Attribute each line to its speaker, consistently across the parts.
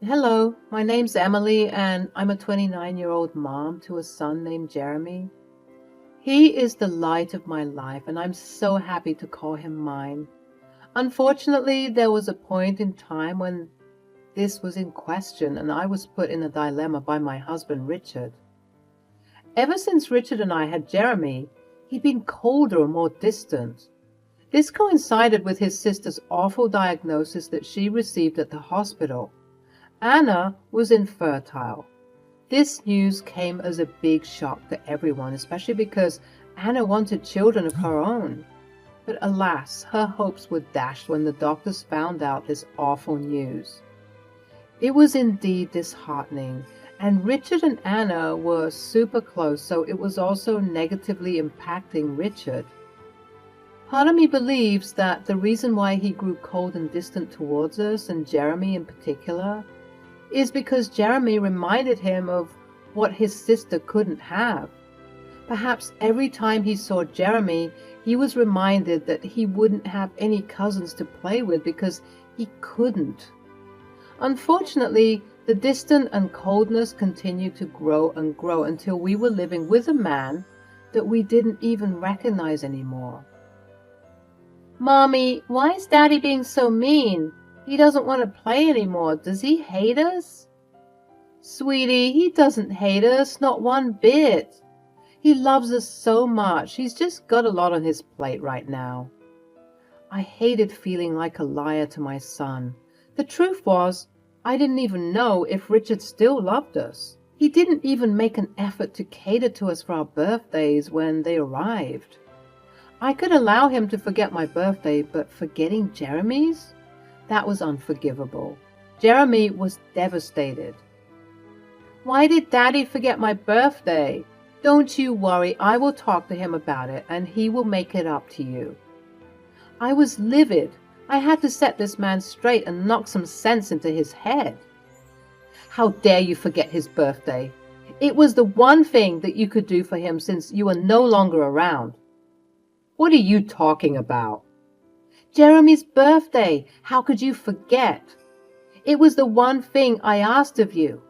Speaker 1: Hello, my name's Emily, and I'm a 29-year-old mom to a son named Jeremy. He is the light of my life, and I'm so happy to call him mine. Unfortunately, there was a point in time when this was in question, and I was put in a dilemma by my husband, Richard. Ever since Richard and I had Jeremy, he'd been colder and more distant. This coincided with his sister's awful diagnosis that she received at the hospital. Anna was infertile. This news came as a big shock to everyone, especially because Anna wanted children of her own. But alas, her hopes were dashed when the doctors found out this awful news. It was indeed disheartening, and Richard and Anna were super close, so it was also negatively impacting Richard. Part of me believes that the reason why he grew cold and distant towards us, and Jeremy in particular, is because Jeremy reminded him of what his sister couldn't have. Perhaps every time he saw Jeremy, he was reminded that he wouldn't have any cousins to play with because he couldn't. Unfortunately, the distance and coldness continued to grow and grow until we were living with a man that we didn't even recognize anymore. Mommy, why is Daddy being so mean? He doesn't want to play anymore. Does he hate us? Sweetie, he doesn't hate us, not one bit. He loves us so much. He's just got a lot on his plate right now. I hated feeling like a liar to my son. The truth was, I didn't even know if Richard still loved us. He didn't even make an effort to cater to us for our birthdays when they arrived. I could allow him to forget my birthday, but forgetting Jeremy's? That was unforgivable. Jeremy was devastated. Why did Daddy forget my birthday? Don't you worry, I will talk to him about it, and he will make it up to you. I was livid. I had to set this man straight and knock some sense into his head. How dare you forget his birthday? It was the one thing that you could do for him since you are no longer around. What are you talking about? Jeremy's birthday. How could you forget? It was the one thing I asked of you.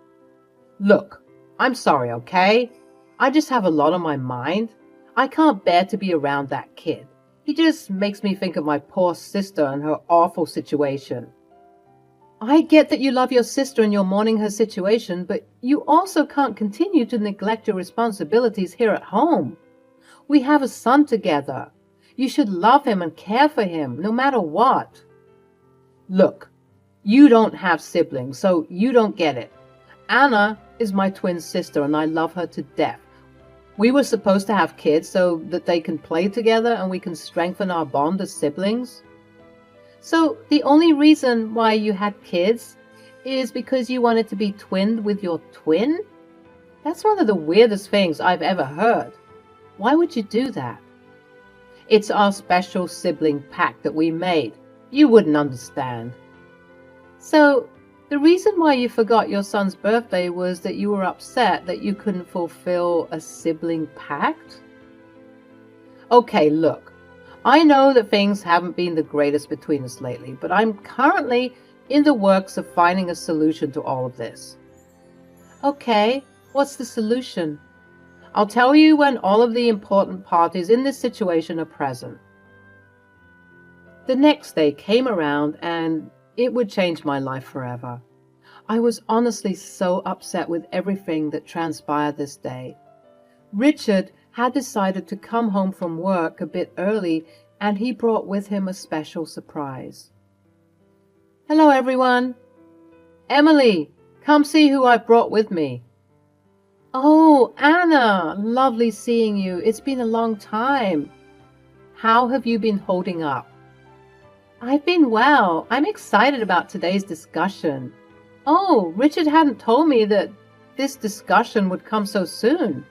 Speaker 1: Look, I'm sorry, okay? I just have a lot on my mind. I can't bear to be around that kid. He just makes me think of my poor sister and her awful situation. I get that you love your sister and you're mourning her situation, but you also can't continue to neglect your responsibilities here at home. We have a son together. You should love him and care for him, no matter what. Look, you don't have siblings, so you don't get it. Anna is my twin sister, and I love her to death. We were supposed to have kids so that they can play together and we can strengthen our bond as siblings. So the only reason why you had kids is because you wanted to be twinned with your twin? That's one of the weirdest things I've ever heard. Why would you do that? It's our special sibling pact that we made. You wouldn't understand. So, the reason why you forgot your son's birthday was that you were upset that you couldn't fulfill a sibling pact? Okay, look. I know that things haven't been the greatest between us lately, but I'm currently in the works of finding a solution to all of this. Okay, what's the solution? I'll tell you when all of the important parties in this situation are present. The next day came around and it would change my life forever. I was honestly so upset with everything that transpired this day. Richard had decided to come home from work a bit early, and he brought with him a special surprise. Hello, everyone. Emily, come see who I brought with me. Oh, Anna, lovely seeing you. It's been a long time. How have you been holding up? I've been well. I'm excited about today's discussion. Oh, Richard hadn't told me that this discussion would come so soon.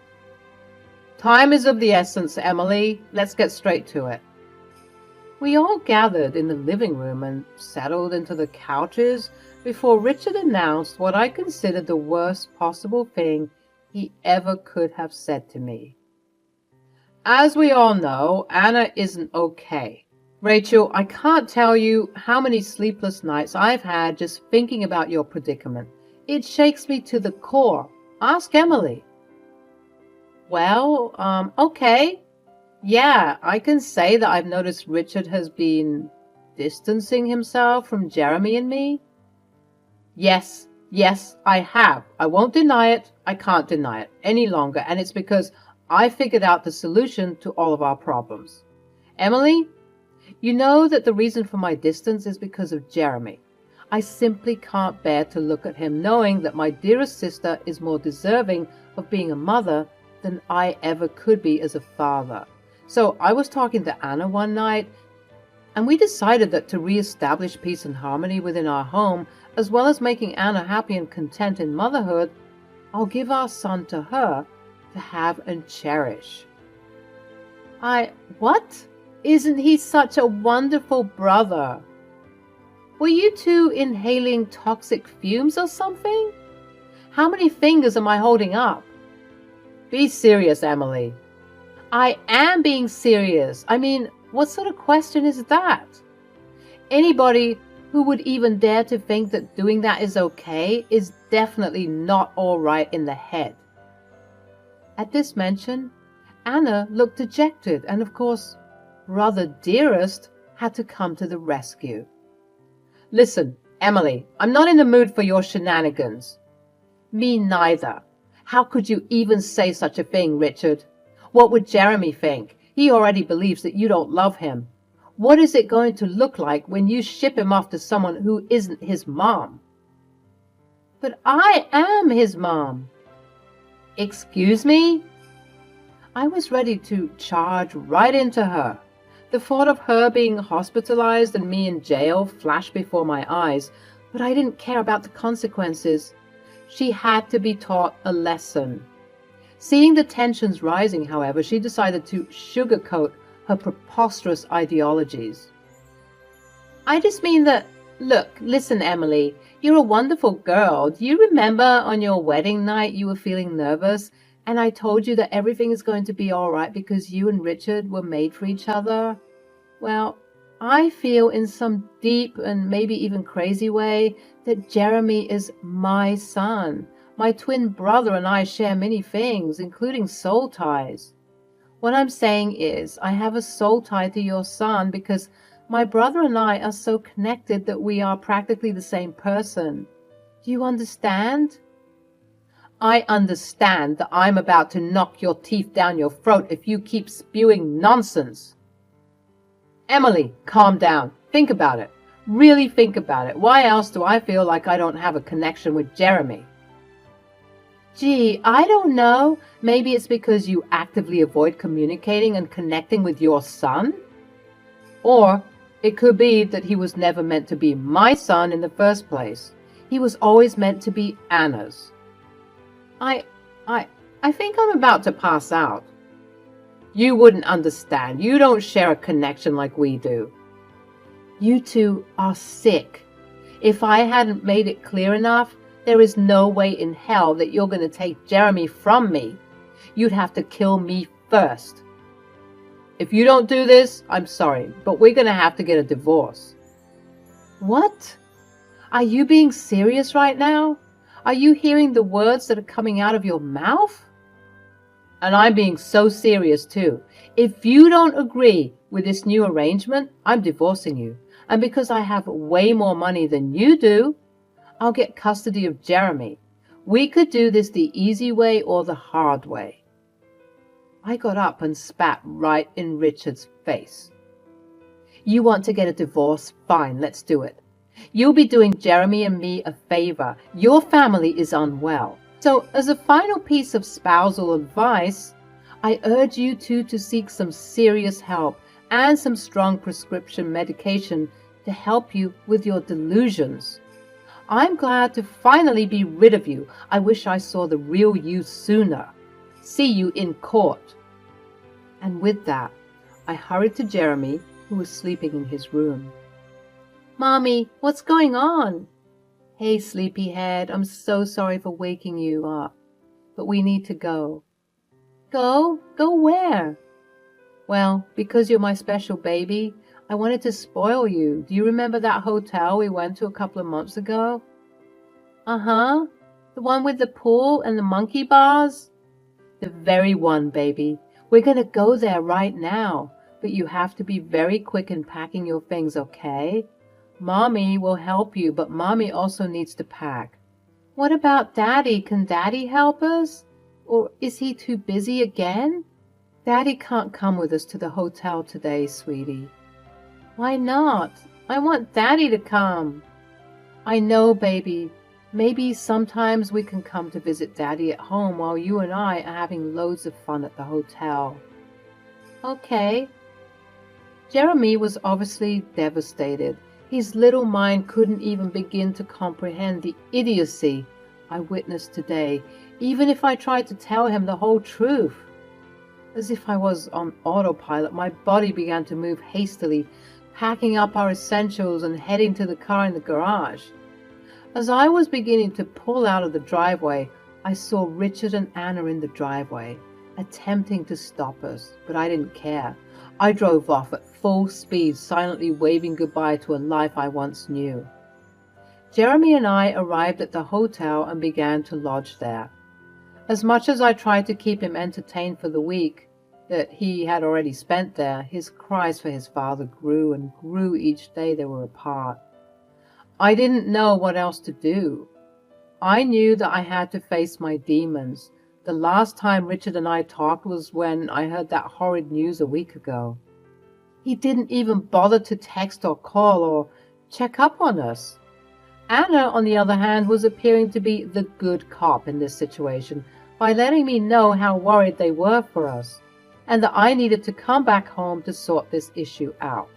Speaker 1: Time is of the essence, Emily. Let's get straight to it. We all gathered in the living room and settled into the couches before Richard announced what I considered the worst possible thing he ever could have said to me. As we all know, Anna isn't okay. Rachel, I can't tell you how many sleepless nights I've had just thinking about your predicament. It shakes me to the core. Ask Emily. Well, okay. Yeah, I can say that I've noticed Richard has been distancing himself from Jeremy and me. Yes, I have. I won't deny it. I can't deny it any longer. And it's because I figured out the solution to all of our problems. Emily, you know that the reason for my distance is because of Jeremy. I simply can't bear to look at him knowing that my dearest sister is more deserving of being a mother than I ever could be as a father. So I was talking to Anna one night, and we decided that to re-establish peace and harmony within our home, as well as making Anna happy and content in motherhood, I'll give our son to her to have and cherish. What? Isn't he such a wonderful brother? Were you two inhaling toxic fumes or something? How many fingers am I holding up? Be serious, Emily. I am being serious. I mean, what sort of question is that? Anybody who would even dare to think that doing that is okay is definitely not all right in the head. At this mention, Anna looked dejected, and of course, Brother Dearest had to come to the rescue. Listen, Emily, I'm not in the mood for your shenanigans. Me neither. How could you even say such a thing, Richard? What would Jeremy think? He already believes that you don't love him. What is it going to look like when you ship him off to someone who isn't his mom? But I am his mom. Excuse me? I was ready to charge right into her. The thought of her being hospitalized and me in jail flashed before my eyes, but I didn't care about the consequences. She had to be taught a lesson. Seeing the tensions rising, however, she decided to sugarcoat her preposterous ideologies. I just mean that, look, listen, Emily, you're a wonderful girl. Do you remember on your wedding night you were feeling nervous, and I told you that everything is going to be all right because you and Richard were made for each other? Well, I feel in some deep and maybe even crazy way that Jeremy is my son. My twin brother and I share many things, including soul ties. What I'm saying is, I have a soul tie to your son because my brother and I are so connected that we are practically the same person. Do you understand? I understand that I'm about to knock your teeth down your throat if you keep spewing nonsense. Emily, calm down. Think about it. Really think about it. Why else do I feel like I don't have a connection with Jeremy? Gee, I don't know. Maybe it's because you actively avoid communicating and connecting with your son? Or it could be that he was never meant to be my son in the first place. He was always meant to be Anna's. I think I'm about to pass out. You wouldn't understand. You don't share a connection like we do. You two are sick. If I hadn't made it clear enough, there is no way in hell that you're going to take Jeremy from me. You'd have to kill me first. If you don't do this, I'm sorry, but we're going to have to get a divorce. What? Are you being serious right now? Are you hearing the words that are coming out of your mouth? And I'm being so serious too. If you don't agree with this new arrangement, I'm divorcing you. And because I have way more money than you do, I'll get custody of Jeremy. We could do this the easy way or the hard way. I got up and spat right in Richard's face. You want to get a divorce? Fine, let's do it. You'll be doing Jeremy and me a favor. Your family is unwell. So as a final piece of spousal advice, I urge you two to seek some serious help and some strong prescription medication to help you with your delusions. I'm glad to finally be rid of you. I wish I saw the real you sooner. See you in court. And with that, I hurried to Jeremy, who was sleeping in his room. Mommy, what's going on? Hey, sleepyhead, I'm so sorry for waking you up, but we need to go. Go? Go where? Well, because you're my special baby, I wanted to spoil you. Do you remember that hotel we went to a couple of months ago? Uh-huh. The one with the pool and the monkey bars? The very one, baby. We're going to go there right now, but you have to be very quick in packing your things, okay? Mommy will help you, but Mommy also needs to pack. What about Daddy? Can Daddy help us? Or is he too busy again? Daddy can't come with us to the hotel today, sweetie. Why not? I want Daddy to come. I know, baby. Maybe sometimes we can come to visit Daddy at home while you and I are having loads of fun at the hotel. Okay. Jeremy was obviously devastated. His little mind couldn't even begin to comprehend the idiocy I witnessed today, even if I tried to tell him the whole truth. As if I was on autopilot, my body began to move hastily, packing up our essentials and heading to the car in the garage. As I was beginning to pull out of the driveway, I saw Richard and Anna in the driveway, attempting to stop us, but I didn't care. I drove off at full speed, silently waving goodbye to a life I once knew. Jeremy and I arrived at the hotel and began to lodge there. As much as I tried to keep him entertained for the week that he had already spent there, his cries for his father grew and grew each day they were apart. I didn't know what else to do. I knew that I had to face my demons. The last time Richard and I talked was when I heard that horrid news a week ago. He didn't even bother to text or call or check up on us. Anna, on the other hand, was appearing to be the good cop in this situation by letting me know how worried they were for us, and that I needed to come back home to sort this issue out.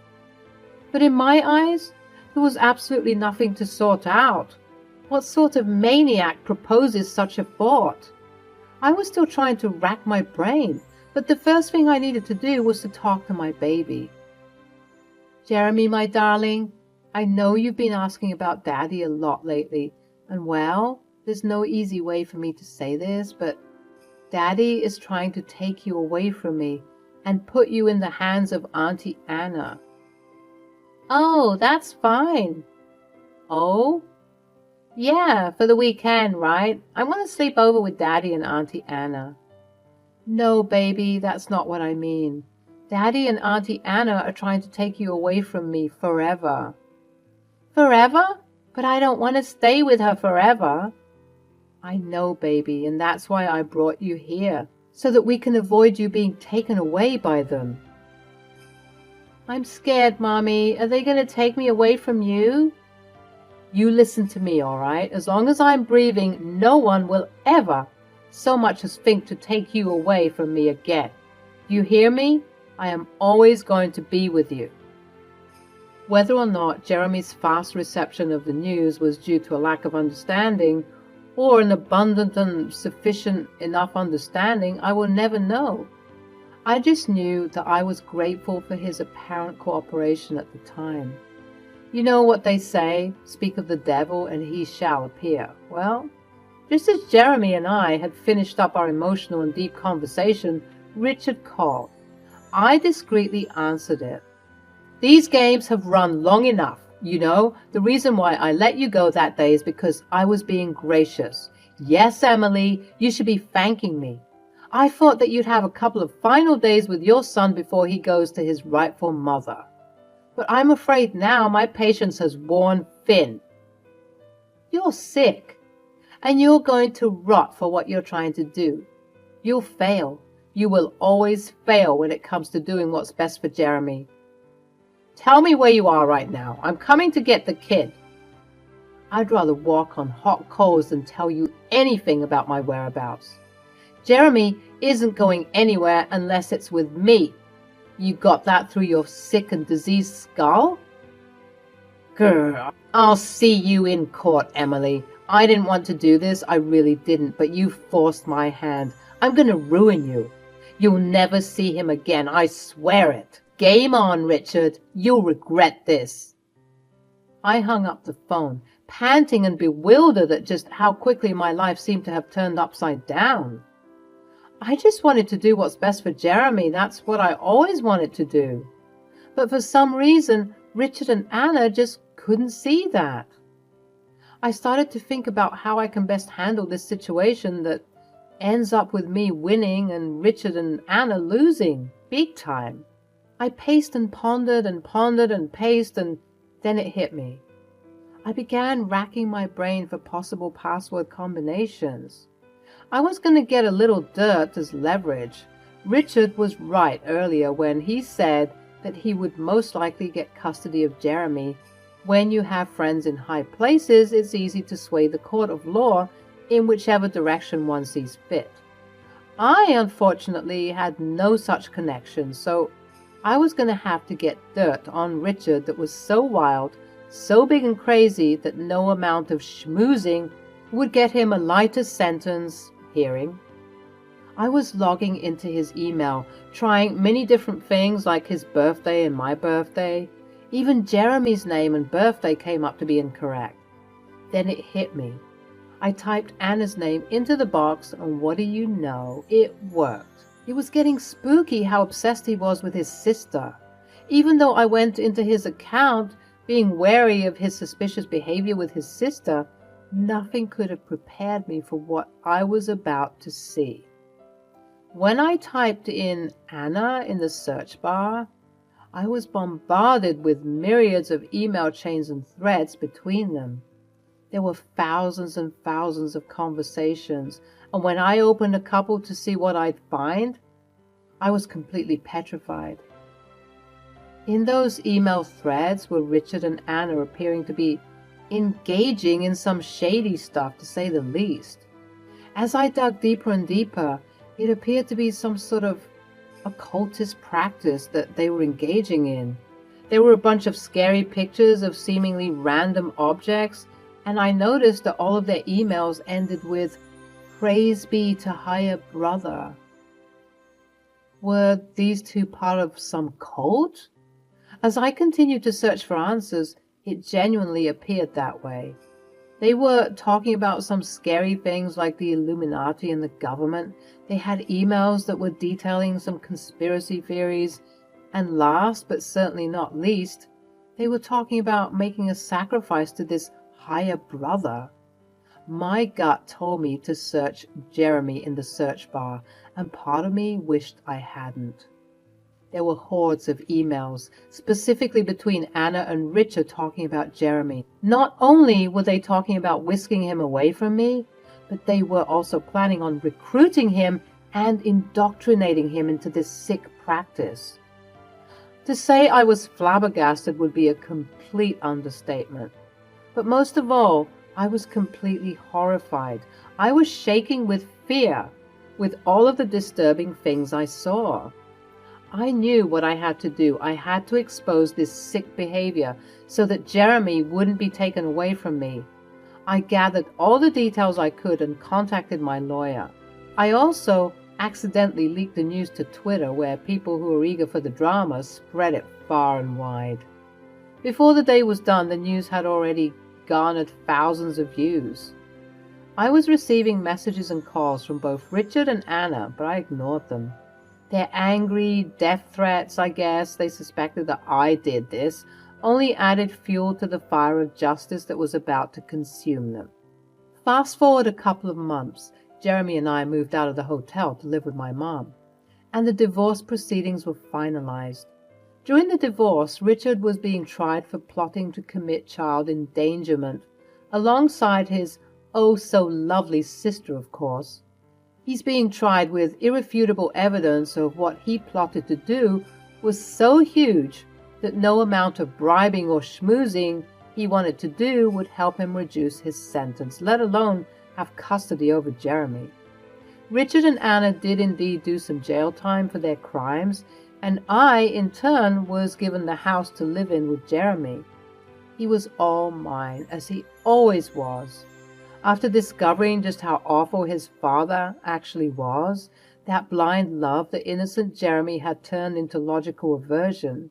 Speaker 1: But in my eyes, there was absolutely nothing to sort out. What sort of maniac proposes such a thought? I was still trying to rack my brain, but the first thing I needed to do was to talk to my baby. Jeremy, my darling, I know you've been asking about Daddy a lot lately, and well, there's no easy way for me to say this, but Daddy is trying to take you away from me and put you in the hands of Auntie Anna. Oh, that's fine. Oh? Yeah, for the weekend, right? I want to sleep over with Daddy and Auntie Anna. No, baby, that's not what I mean. Daddy and Auntie Anna are trying to take you away from me forever. Forever? But I don't want to stay with her forever. I know, baby, and that's why I brought you here, so that we can avoid you being taken away by them. I'm scared, Mommy. Are they going to take me away from you? You listen to me, all right? As long as I'm breathing, no one will ever so much as think to take you away from me again. You hear me? I am always going to be with you. Whether or not Jeremy's fast reception of the news was due to a lack of understanding or an abundant and sufficient enough understanding, I will never know. I just knew that I was grateful for his apparent cooperation at the time. You know what they say, speak of the devil and he shall appear. Well, just as Jeremy and I had finished up our emotional and deep conversation, Richard called. I discreetly answered it. These games have run long enough. You know, the reason why I let you go that day is because I was being gracious. Yes, Emily, you should be thanking me. I thought that you'd have a couple of final days with your son before he goes to his rightful mother. But I'm afraid now my patience has worn thin. You're sick, and you're going to rot for what you're trying to do. You'll fail. You will always fail when it comes to doing what's best for Jeremy. Tell me where you are right now. I'm coming to get the kid. I'd rather walk on hot coals than tell you anything about my whereabouts. Jeremy isn't going anywhere unless it's with me. You got that through your sick and diseased skull? Grr, I'll see you in court, Emily. I didn't want to do this, I really didn't, but you forced my hand. I'm going to ruin you. You'll never see him again, I swear it. Game on, Richard. You'll regret this. I hung up the phone, panting and bewildered at just how quickly my life seemed to have turned upside down. I just wanted to do what's best for Jeremy. That's what I always wanted to do. But for some reason, Richard and Anna just couldn't see that. I started to think about how I can best handle this situation that ends up with me winning and Richard and Anna losing, big time. I paced and pondered and paced, and then it hit me. I began racking my brain for possible password combinations. I was going to get a little dirt as leverage. Richard was right earlier when he said that he would most likely get custody of Jeremy. When you have friends in high places, it's easy to sway the court of law in whichever direction one sees fit. I, unfortunately, had no such connection, so I was going to have to get dirt on Richard that was so wild, so big and crazy that no amount of schmoozing would get him a lighter sentence hearing. I was logging into his email, trying many different things like his birthday and my birthday. Even Jeremy's name and birthday came up to be incorrect. Then it hit me. I typed Anna's name into the box, and what do you know? It worked. It was getting spooky how obsessed he was with his sister. Even though I went into his account being wary of his suspicious behavior with his sister, nothing could have prepared me for what I was about to see. When I typed in Anna in the search bar, I was bombarded with myriads of email chains and threads between them. There were thousands and thousands of conversations, and when I opened a couple to see what I'd find, I was completely petrified. In those email threads were Richard and Anna appearing to be engaging in some shady stuff, to say the least. As I dug deeper and deeper, it appeared to be some sort of occultist practice that they were engaging in. There were a bunch of scary pictures of seemingly random objects, and I noticed that all of their emails ended with, "Praise be to higher brother." Were these two part of some cult? As I continued to search for answers, it genuinely appeared that way. They were talking about some scary things like the Illuminati and the government. They had emails that were detailing some conspiracy theories. And last, but certainly not least, they were talking about making a sacrifice to this higher brother. My gut told me to search Jeremy in the search bar, and part of me wished I hadn't. There were hordes of emails, specifically between Anna and Richard, talking about Jeremy. Not only were they talking about whisking him away from me, but they were also planning on recruiting him and indoctrinating him into this sick practice. To say I was flabbergasted would be a complete understatement. But most of all, I was completely horrified. I was shaking with fear with all of the disturbing things I saw. I knew what I had to do. I had to expose this sick behavior so that Jeremy wouldn't be taken away from me. I gathered all the details I could and contacted my lawyer. I also accidentally leaked the news to Twitter, where people who were eager for the drama spread it far and wide. Before the day was done, the news had already garnered thousands of views. I was receiving messages and calls from both Richard and Anna, but I ignored them. Their angry death threats, I guess they suspected that I did this, only added fuel to the fire of justice that was about to consume them. Fast forward a couple of months, Jeremy and I moved out of the hotel to live with my mom, and the divorce proceedings were finalized. During the divorce, Richard was being tried for plotting to commit child endangerment, alongside his oh-so-lovely sister, of course. He's being tried with irrefutable evidence of what he plotted to do was so huge that no amount of bribing or schmoozing he wanted to do would help him reduce his sentence, let alone have custody over Jeremy. Richard and Anna did indeed do some jail time for their crimes, and I, in turn, was given the house to live in with Jeremy. He was all mine, as he always was. After discovering just how awful his father actually was, that blind love the innocent Jeremy had turned into logical aversion,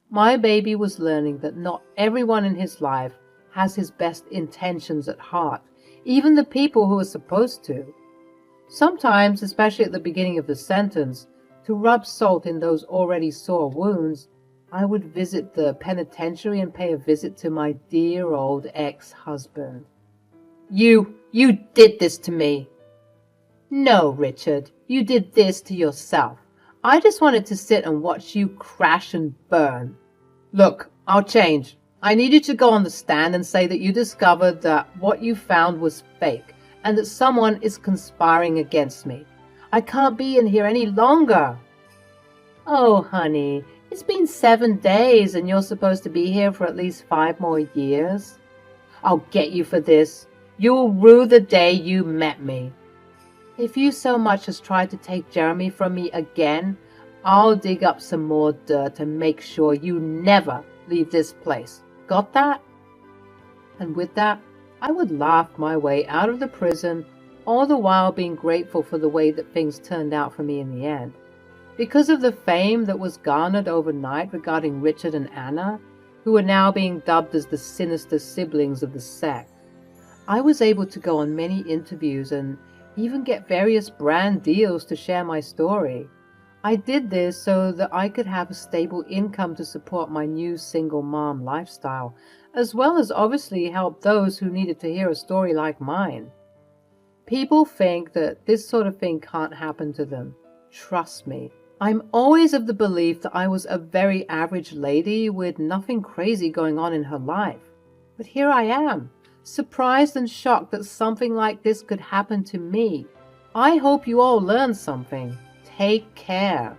Speaker 1: my baby was learning that not everyone in his life has his best intentions at heart, even the people who are supposed to. Sometimes, especially at the beginning of the sentence, to rub salt in those already sore wounds, I would visit the penitentiary and pay a visit to my dear old ex-husband. You did this to me. No, Richard, you did this to yourself. I just wanted to sit and watch you crash and burn. Look, I'll change. I need you to go on the stand and say that you discovered that what you found was fake and that someone is conspiring against me. I can't be in here any longer. Oh, honey, it's been 7 days and you're supposed to be here for at least 5 more years. I'll get you for this. You'll rue the day you met me. If you so much as try to take Jeremy from me again, I'll dig up some more dirt and make sure you never leave this place. Got that? And with that, I would laugh my way out of the prison, all the while being grateful for the way that things turned out for me in the end. Because of the fame that was garnered overnight regarding Richard and Anna, who are now being dubbed as the sinister siblings of the sect, I was able to go on many interviews and even get various brand deals to share my story. I did this so that I could have a stable income to support my new single mom lifestyle, as well as obviously help those who needed to hear a story like mine. People think that this sort of thing can't happen to them. Trust me. I'm always of the belief that I was a very average lady with nothing crazy going on in her life. But here I am, surprised and shocked that something like this could happen to me. I hope you all learned something. Take care.